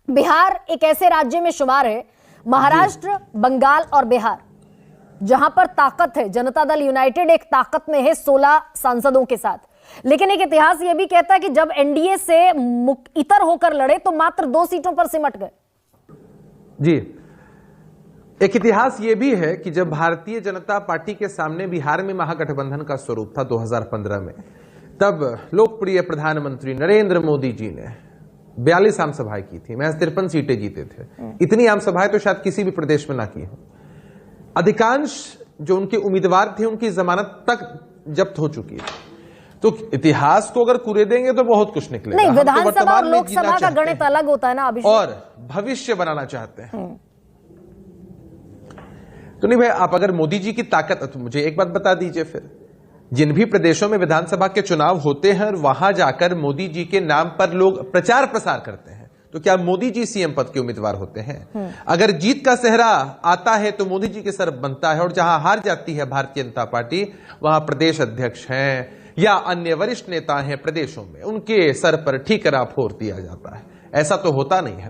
बिहार एक ऐसे राज्य में शुमार है, महाराष्ट्र, बंगाल और बिहार, जहां पर ताकत है। जनता दल यूनाइटेड एक ताकत में है 16 सांसदों के साथ। लेकिन एक इतिहास यह भी कहता है कि जब एनडीए से इतर होकर लड़े तो मात्र 2 सीटों पर सिमट गए। जी, एक इतिहास यह भी है कि जब भारतीय जनता पार्टी के सामने बिहार में महागठबंधन का स्वरूप था 2015 में, तब लोकप्रिय प्रधानमंत्री नरेंद्र मोदी जी ने 42 आम सभाएं की थी, महज 53 सीटें जीते थे। इतनी आम सभाएं तो शायद किसी भी प्रदेश में ना की हो। अधिकांश जो उनके उम्मीदवार थे उनकी जमानत तक जब्त हो चुकी है। तो इतिहास को अगर कुरेदेंगे तो बहुत कुछ निकलेगा। नहीं, विधानसभा और लोकसभा का गणित अलग होता है ना अभिषेक, और भविष्य बनाना चाहते हैं। तो नहीं भाई, आप अगर मोदी जी की ताकत, तो मुझे एक बात बता दीजिए फिर, जिन भी प्रदेशों में विधानसभा के चुनाव होते हैं और वहां जाकर मोदी जी के नाम पर लोग प्रचार प्रसार करते हैं, तो क्या मोदी जी सीएम पद के उम्मीदवार होते हैं? अगर जीत का सेहरा आता है तो मोदी जी के सर बनता है, और जहां हार जाती है भारतीय जनता पार्टी, वहां प्रदेश अध्यक्ष हैं या अन्य वरिष्ठ नेता हैं प्रदेशों में, उनके सर पर ठीकरा फोड़ दिया जाता है। ऐसा तो होता नहीं है।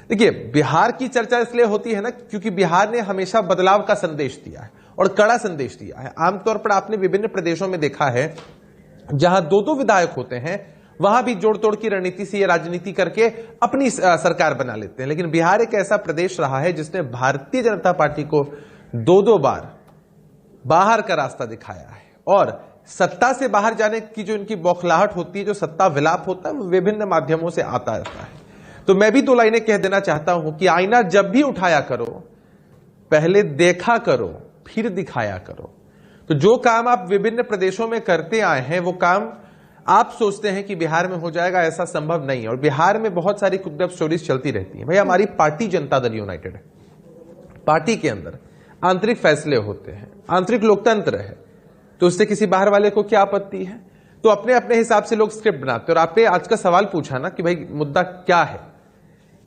देखिए, बिहार की चर्चा इसलिए होती है ना क्योंकि बिहार ने हमेशा बदलाव का संदेश दिया है और कड़ा संदेश दिया है। आमतौर पर आपने विभिन्न प्रदेशों में देखा है जहां 2-2 विधायक होते हैं, वहां भी जोड़ तोड़ की रणनीति से ये राजनीति करके अपनी सरकार बना लेते हैं। लेकिन बिहार एक ऐसा प्रदेश रहा है जिसने भारतीय जनता पार्टी को 2-2 बार बाहर का रास्ता दिखाया है, और सत्ता से बाहर जाने की जो इनकी बौखलाहट होती है, जो सत्ता विलाप होता है, वो विभिन्न माध्यमों से आता रहता है। तो मैं भी 2 लाइनें कह देना चाहता हूं कि आईना जब भी उठाया करो, पहले देखा करो फिर दिखाया करो। तो जो काम आप विभिन्न प्रदेशों में करते आए हैं, वो काम आप सोचते हैं कि बिहार में हो जाएगा, ऐसा संभव नहीं है। और बिहार में बहुत सारी कुछ स्टोरीज चलती रहती हैं। भाई, हमारी पार्टी जनता दल यूनाइटेड है, पार्टी के अंदर आंतरिक फैसले होते हैं, आंतरिक लोकतंत्र है, तो उससे किसी बाहर वाले को क्या आपत्ति है? तो अपने अपने हिसाब से लोग स्क्रिप्ट बनाते हैं। और आपने आज का सवाल पूछा ना कि भाई मुद्दा क्या है,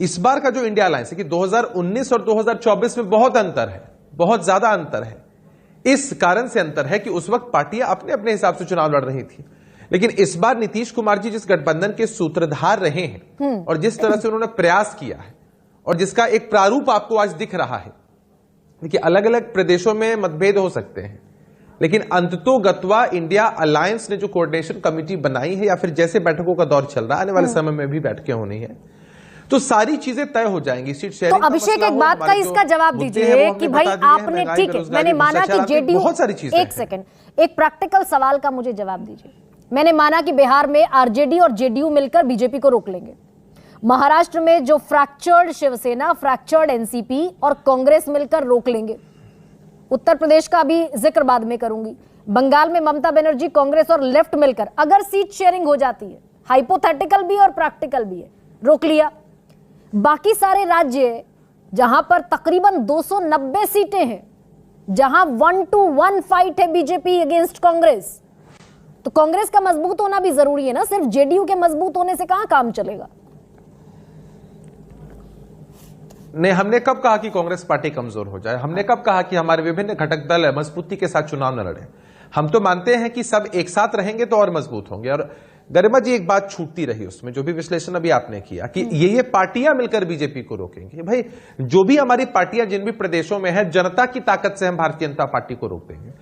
इस बार का जो इंडिया अलायंस है कि 2019 और 2024 में बहुत अंतर है, बहुत ज्यादा अंतर है। इस कारण से अंतर है कि उस वक्त पार्टियां अपने अपने हिसाब से चुनाव लड़ रही थी, लेकिन इस बार नीतीश कुमार जी जिस गठबंधन के सूत्रधार रहे हैं और जिस तरह से उन्होंने प्रयास किया है और जिसका एक प्रारूप आपको आज दिख रहा है, देखिए अलग अलग प्रदेशों में मतभेद हो सकते हैं, लेकिन अंततोगत्वा इंडिया अलायंस ने जो कोऑर्डिनेशन कमेटी बनाई है, या फिर जैसे बैठकों का दौर चल रहा है, आने वाले समय में भी बैठकें होनी है, तो सारी चीजें तय हो जाएंगी। सीट शेयरिंग तो अभिषेक एक बात का इसका जवाब दीजिए कि भाई आपने, ठीक है, मैंने माना कि जेडीयू, बहुत सारी चीजें, एक सेकंड, एक प्रैक्टिकल सवाल का मुझे जवाब दीजिए। मैंने माना कि बिहार में आरजेडी और जेडीयू मिलकर बीजेपी को रोक लेंगे, महाराष्ट्र में जो फ्रैक्चर्ड शिवसेना, फ्रैक्चर्ड एनसीपी और कांग्रेस मिलकर रोक लेंगे, उत्तर प्रदेश का भी जिक्र बाद में करूंगी, बंगाल में ममता बनर्जी, कांग्रेस और लेफ्ट मिलकर अगर सीट शेयरिंग हो जाती है, हाइपोथेटिकल भी और प्रैक्टिकल भी है, रोक लिया। बाकी सारे राज्य जहां पर तकरीबन 290 सीटें हैं, जहां 1-to-1 फाइट है बीजेपी अगेंस्ट कांग्रेस, तो कांग्रेस का मजबूत होना भी जरूरी है ना, सिर्फ जेडीयू के मजबूत होने से कहां काम चलेगा? नहीं, हमने कब कहा कि कांग्रेस पार्टी कमजोर हो जाए? हमने कब कहा कि हमारे विभिन्न घटक दल मजबूती के साथ चुनाव न लड़े? हम तो मानते हैं कि सब एक साथ रहेंगे तो और मजबूत होंगे। और गरिमा जी, एक बात छूटती रही उसमें, जो भी विश्लेषण अभी आपने किया कि ये पार्टियां मिलकर बीजेपी को रोकेंगी। भाई, जो भी हमारी पार्टियां जिन भी प्रदेशों में है, जनता की ताकत से हम भारतीय जनता पार्टी को रोक देंगे।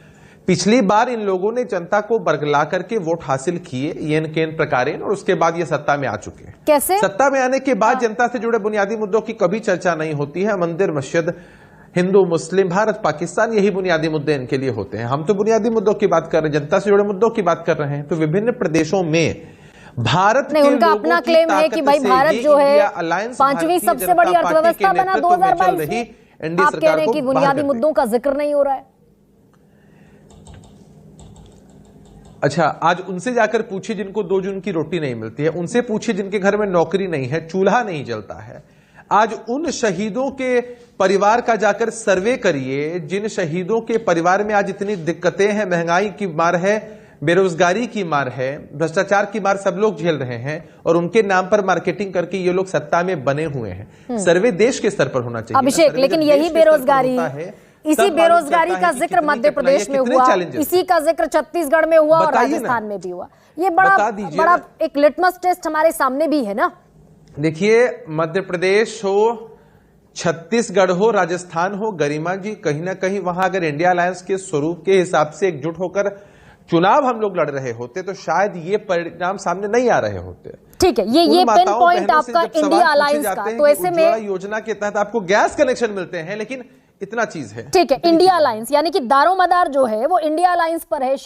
पिछली बार इन लोगों ने जनता को बरगला करके वोट हासिल किए, येन केन प्रकारेण, और उसके बाद ये सत्ता में आ चुके हैं। कैसे? सत्ता में आने के बाद जनता से जुड़े बुनियादी मुद्दों की कभी चर्चा नहीं होती है। मंदिर, मस्जिद, हिंदू, मुस्लिम, भारत, पाकिस्तान, यही बुनियादी मुद्दे इनके लिए होते हैं। हम तो बुनियादी मुद्दों की बात कर रहे हैं, जनता से जुड़े मुद्दों की बात कर रहे हैं। तो विभिन्न प्रदेशों में भारत नहीं, उनका अपना क्लेम है कि भाई भारत जो है 5वीं सबसे बड़ी अर्थव्यवस्था बना 2022 में। आप कह रहे हैं कि बुनियादी मुद्दों का जिक्र नहीं हो रहा है। अच्छा, आज उनसे जाकर पूछिए जिनको 2 जून की रोटी नहीं मिलती है, उनसे पूछिए जिनके घर में नौकरी नहीं है, चूल्हा नहीं जलता है। आज उन शहीदों के परिवार का जाकर सर्वे करिए, जिन शहीदों के परिवार में आज इतनी दिक्कतें हैं, महंगाई की मार है, बेरोजगारी की मार है, भ्रष्टाचार की मार सब लोग झेल रहे हैं, और उनके नाम पर मार्केटिंग करके ये लोग सत्ता में बने हुए हैं। सर्वे देश के स्तर पर होना चाहिए अभिषेक, लेकिन यही बेरोजगारी, इसी बेरोजगारी का जिक्र मध्य प्रदेश में हुआ, इसी का जिक्र छत्तीसगढ़ में हुआ और राजस्थान में भी हुआ। ये बड़ा एक लिटमस टेस्ट हमारे सामने भी है ना। देखिए, मध्य प्रदेश हो, छत्तीसगढ़ हो, राजस्थान हो, गरिमा जी, कहीं ना कहीं वहां अगर इंडिया अलायंस के स्वरूप के हिसाब से एकजुट होकर चुनाव हम लोग लड़ रहे होते तो शायद ये परिणाम सामने नहीं आ रहे होते। ठीक है, ये पिन पॉइंट आपका इंडिया अलायंस का। तो ऐसे में योजना के तहत आपको गैस कनेक्शन मिलते हैं, लेकिन इतना चीज है। ठीक है, इंडिया अलायंस यानी कि दारोमदार जो है वो इंडिया अलायंस पर है।